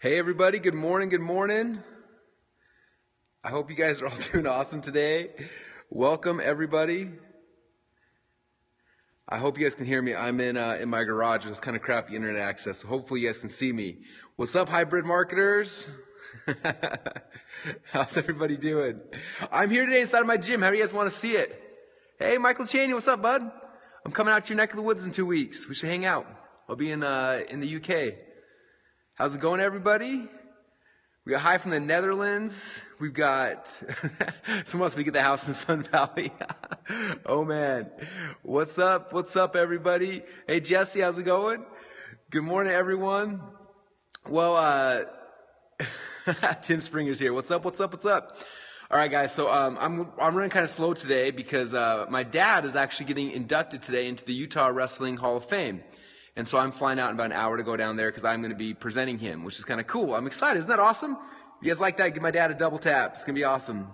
Hey everybody, good morning, good morning. I hope you guys are all doing awesome today. Welcome everybody. I hope you guys can hear me. I'm in my garage. It's kind of crappy internet access, so hopefully you guys can see me. What's up, hybrid marketers? How's everybody doing? I'm here today inside of my gym. How do you guys want to see it? Hey, Michael Cheney, what's up, bud? I'm coming out to your neck of the woods in 2 weeks. We should hang out. I'll be in the UK. How's it going, everybody? We got hi from the Netherlands. We've got someone else. We get the house in Sun Valley. Oh man, what's up? What's up, everybody? Hey Jesse, how's it going? Good morning, everyone. Well, Tim Springer's here. What's up? What's up? What's up? All right, guys. So I'm running kind of slow today because my dad is actually getting inducted today into the Utah Wrestling Hall of Fame. And so I'm flying out in about an hour to go down there because I'm going to be presenting him, which is kind of cool. I'm excited. Isn't that awesome? If you guys like that, give my dad a double tap. It's going to be awesome.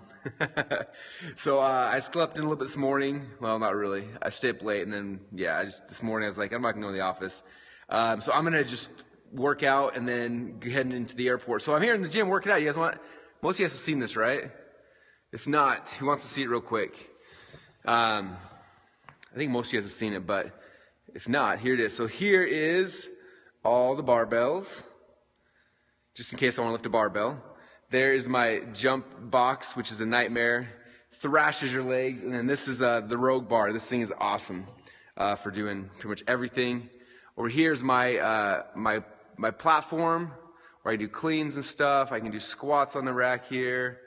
So I slept in a little bit this morning. Well, not really. I stayed up late. And then, this morning I was like, I'm not going to go to the office. So I'm going to just work out and then heading into the airport. So I'm here in the gym working out. You guys most of you guys have seen this, right? If not, who wants to see it real quick? I think most of you guys have seen it, but if not, here it is. So here is all the barbells, just in case I want to lift a barbell. There is my jump box, which is a nightmare. Thrashes your legs. And then this is the Rogue bar. This thing is awesome for doing pretty much everything. Over here is my my platform where I do cleans and stuff. I can do squats on the rack here.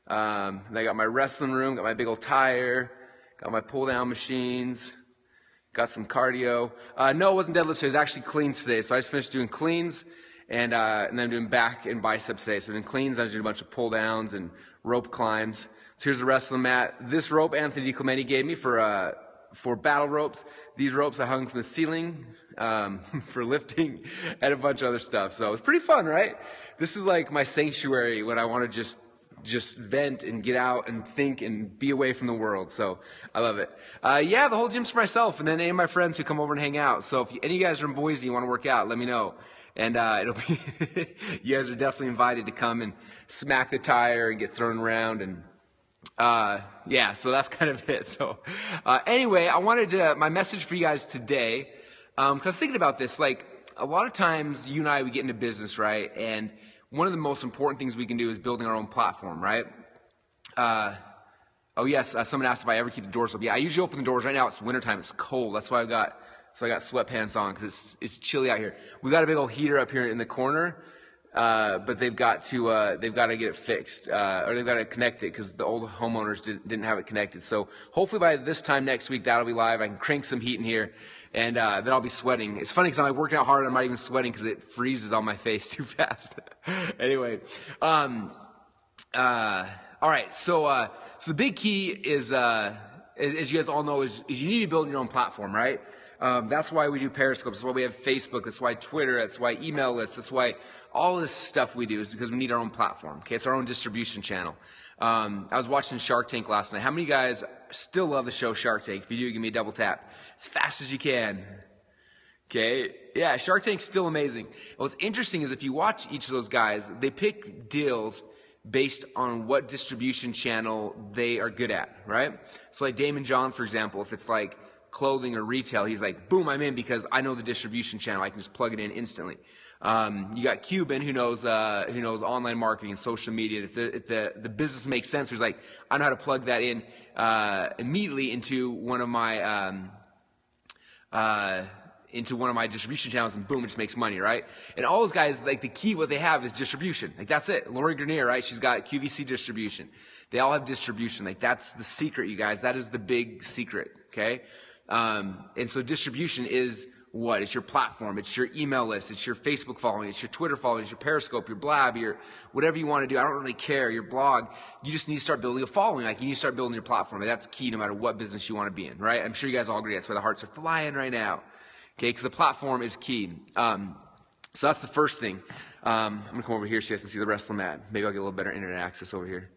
And I got my wrestling room, got my big old tire, got my pull-down machines. Got some cardio. No, it wasn't deadlifts today. It was actually cleans today. So I just finished doing cleans, and then I'm doing back and biceps today. So in cleans, I was doing a bunch of pull downs and rope climbs. So here's the wrestling mat. This rope Anthony DiClemente gave me for battle ropes. These ropes I hung from the ceiling for lifting and a bunch of other stuff. So it's pretty fun, right? This is like my sanctuary when I want to just vent and get out and think and be away from the world. So I love it. The whole gym's for myself and then any of my friends who come over and hang out. So if any of you guys are in Boise and you want to work out, let me know. And it'll be you guys are definitely invited to come and smack the tire and get thrown around. And so that's kind of it. So anyway, I wanted to my message for you guys today, because I was thinking about this. Like a lot of times you and I, we get into business, right? And one of the most important things we can do is building our own platform, right? Someone asked if I ever keep the doors open. Yeah, I usually open the doors. Right now it's wintertime. It's cold. That's why I got sweatpants on because it's chilly out here. We got a big old heater up here in the corner, but they've got to get it fixed, or they've got to connect it because the old homeowners didn't have it connected. So hopefully by this time next week that'll be live. I can crank some heat in here. And then I'll be sweating. It's funny because I'm like working out hard and I'm not even sweating because it freezes on my face too fast. Anyway, all right. So the big key is, as you guys all know, is you need to build your own platform, right? That's why we do Periscope. That's why we have Facebook. That's why Twitter. That's why email lists. That's why all this stuff we do is because we need our own platform. Okay, it's our own distribution channel. I was watching Shark Tank last night. How many of you guys still love the show Shark Tank? If you do, give me a double tap as fast as you can. Okay, yeah, Shark Tank's still amazing. What's interesting is if you watch each of those guys, they pick deals based on what distribution channel they are good at, right? So like Damon John, for example, if it's like clothing or retail, he's like, boom, I'm in because I know the distribution channel. I can just plug it in instantly. You got Cuban who knows online marketing and social media. If the business makes sense, he's like, I know how to plug that in immediately into one of my distribution channels, and boom, it just makes money, right? And all those guys, like the key, what they have is distribution. Like that's it. Lori Grenier, right? She's got QVC distribution. They all have distribution. Like that's the secret, you guys. That is the big secret. Okay. And so distribution is what? It's your platform. It's your email list. It's your Facebook following. It's your Twitter following. It's your Periscope, your Blab, your whatever you want to do. I don't really care. Your blog. You just need to start building a following. Like you need to start building your platform. That's key no matter what business you want to be in, right? I'm sure you guys all agree. That's why the hearts are flying right now. Okay, because the platform is key. So that's the first thing. I'm going to come over here so you guys can see the wrestling mat. Maybe I'll get a little better internet access over here.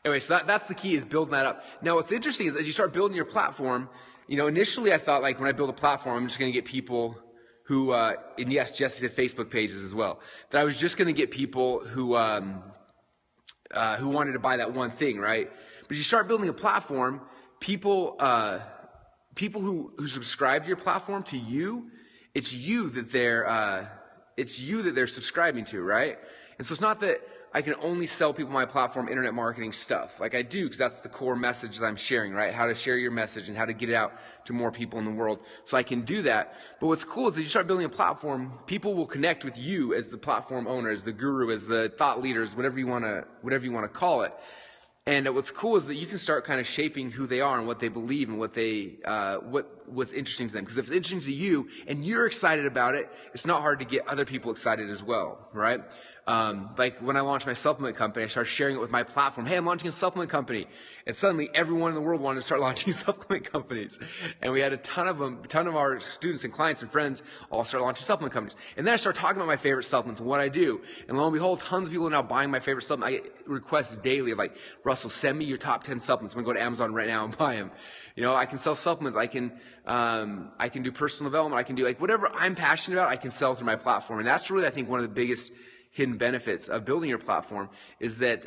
Anyway, so that's the key, is building that up. Now, what's interesting is as you start building your platform, initially I thought like when I build a platform, I'm just going to get people who, and yes, Jesse said Facebook pages as well, that I was just going to get people who wanted to buy that one thing, right? But you start building a platform, people who subscribe to your platform, to you, it's you that they're subscribing to, right? And so it's not that I can only sell people my platform internet marketing stuff. Like I do, because that's the core message that I'm sharing, right? How to share your message and how to get it out to more people in the world. So I can do that. But what's cool is that you start building a platform, people will connect with you as the platform owner, as the guru, as the thought leaders, whatever you want to call it. And what's cool is that you can start kind of shaping who they are and what they believe and what's interesting to them. Because if it's interesting to you and you're excited about it, it's not hard to get other people excited as well, right? Like when I launched my supplement company, I started sharing it with my platform. Hey, I'm launching a supplement company. And suddenly everyone in the world wanted to start launching supplement companies. And we had a ton of our students and clients and friends all start launching supplement companies. And then I started talking about my favorite supplements and what I do. And lo and behold, tons of people are now buying my favorite supplement. I get requests daily of like, Russell, send me your top 10 supplements. I'm going to go to Amazon right now and buy them. You know, I can sell supplements. I can do personal development. I can do like whatever I'm passionate about, I can sell through my platform. And that's really, I think, one of the biggest hidden benefits of building your platform is that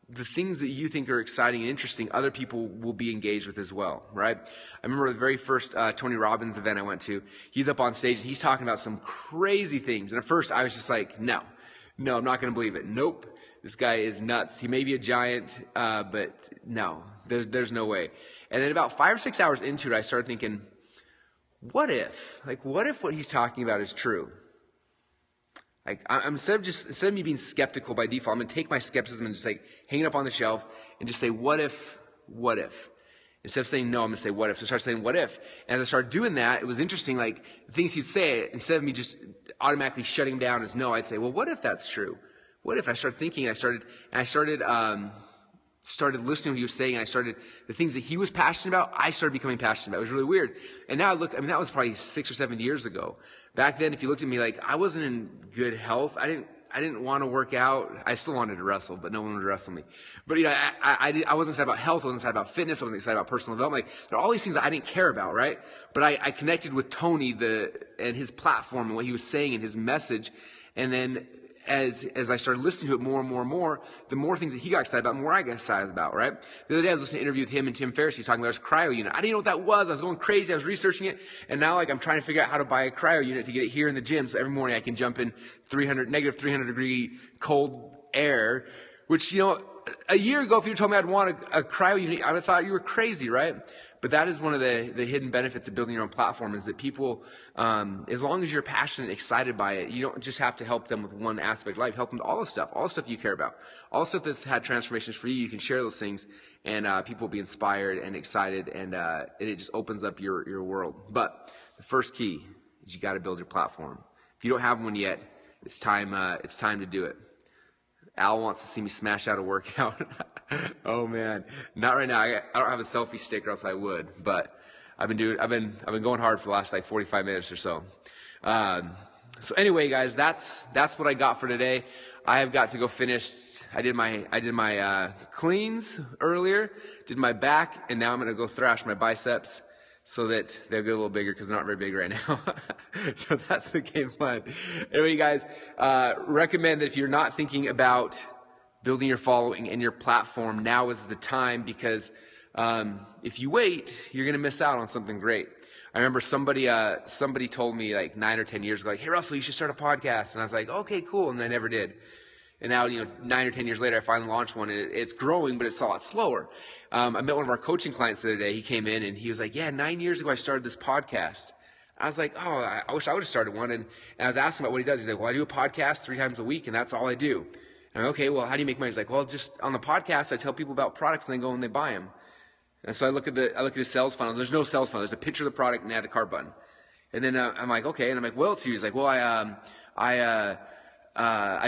the things that you think are exciting and interesting, other people will be engaged with as well, right? I remember the very first Tony Robbins event I went to. He's up on stage and he's talking about some crazy things. And at first I was just like, no, I'm not going to believe it. Nope, this guy is nuts. He may be a giant, but no, there's no way. And then about 5 or 6 hours into it, I started thinking, what if what he's talking about is true? Like, instead of me being skeptical by default, I'm going to take my skepticism and just like hang it up on the shelf and just say, what if? Instead of saying no, I'm going to say what if. So I started saying what if. And as I started doing that, it was interesting, like the things he'd say, instead of me just automatically shutting down as no, I'd say, well, what if that's true? What if? I started thinking, I started listening to what he was saying, and the things that he was passionate about, I started becoming passionate about. It was really weird. And now that was probably 6 or 7 years ago. Back then, if you looked at me, like, I wasn't in good health. I didn't want to work out. I still wanted to wrestle, but no one would wrestle me. But, you know, I wasn't excited about health. I wasn't excited about fitness. I wasn't excited about personal development. Like, there are all these things that I didn't care about, right? But I connected with Tony and his platform and what he was saying and his message. And then as I started listening to it more and more and more, the more things that he got excited about, the more I got excited about, right? The other day I was listening to an interview with him and Tim Ferriss. He was talking about his cryo unit. I didn't know what that was. I was going crazy. I was researching it. And now, like, I'm trying to figure out how to buy a cryo unit to get it here in the gym. So every morning I can jump in negative 300 degree cold air, which, you know, a year ago, if you told me I'd want a cryo unit, I would have thought you were crazy, right? But that is one of the hidden benefits of building your own platform, is that people, as long as you're passionate and excited by it, you don't just have to help them with one aspect of life. Help them with all the stuff you care about. All the stuff that's had transformations for you, you can share those things, and people will be inspired and excited, and it just opens up your world. But the first key is you got to build your platform. If you don't have one yet, it's time to do it. Al wants to see me smash out a workout. Oh man, not right now. I don't have a selfie stick, or else I would. But I've been going hard for the last like 45 minutes or so. So anyway, guys, that's what I got for today. I have got to go finish. I did my cleans earlier, did my back, and now I'm gonna go thrash my biceps, so that they'll get a little bigger, because they're not very big right now. So that's the game plan. Anyway, guys, recommend that if you're not thinking about building your following and your platform, now is the time, because if you wait, you're going to miss out on something great. I remember somebody told me like 9 or 10 years ago, like, hey, Russell, you should start a podcast. And I was like, okay, cool. And I never did. And now, 9 or 10 years later, I finally launched one, and it's growing, but it's a lot slower. I met one of our coaching clients the other day. He came in and he was like, yeah, 9 years ago I started this podcast. I was like, oh, I wish I would have started one. And I was asking about what he does. He's like, well, I do a podcast 3 times a week, and that's all I do. And I'm like, okay, well, how do you make money? He's like, well, just on the podcast, I tell people about products, and they go and they buy them. And so I look at his sales funnel. There's no sales funnel. There's a picture of the product and add a cart button. And then I'm like, okay. And I'm like, well, it's you. He's like, well, I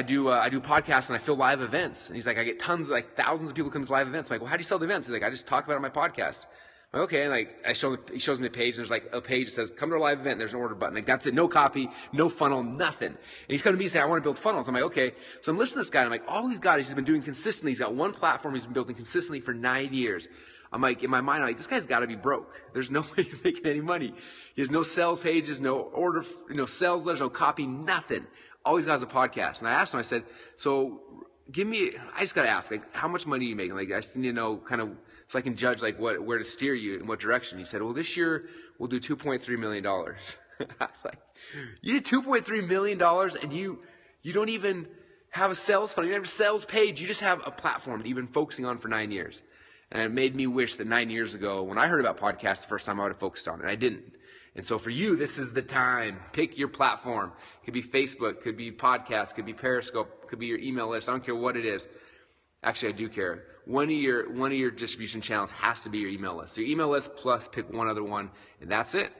do podcasts and I fill live events. And he's like, I get thousands of people come to live events. I'm like, well, how do you sell the events? He's like, I just talk about it on my podcast. I'm like, okay. And like, he shows me the page, and there's like a page that says, come to a live event. And there's an order button. Like, that's it. No copy, no funnel, nothing. And he's coming to me and saying, I want to build funnels. I'm like, okay. So I'm listening to this guy, and I'm like, all he's got is he's been doing consistently. He's got one platform he's been building consistently for 9 years. I'm like, in my mind, I'm like, this guy's got to be broke. There's no way he's making any money. He has no sales pages, no order, sales letters, no copy, nothing. All he's got is a podcast. And I asked him, I said, so I just got to ask, like, how much money are you making? Like, I just need to know kind of, so I can judge, like, where to steer you in what direction. He said, well, this year we'll do $2.3 million. I was like, you did $2.3 million and you don't even have a sales funnel. You don't have a sales page. You just have a platform that you've been focusing on for 9 years. And it made me wish that 9 years ago, when I heard about podcasts the first time, I would have focused on it. I didn't. And so for you, this is the time. Pick your platform. It could be Facebook, could be podcast, could be Periscope, could be your email list. I don't care what it is. Actually, I do care. One of your distribution channels has to be your email list. So your email list plus pick one other one, and that's it.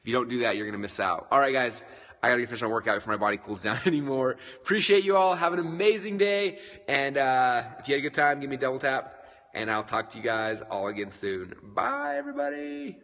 If you don't do that, you're going to miss out. All right, guys. I got to finish my workout before my body cools down anymore. Appreciate you all. Have an amazing day. And if you had a good time, give me a double tap. And I'll talk to you guys all again soon. Bye, everybody.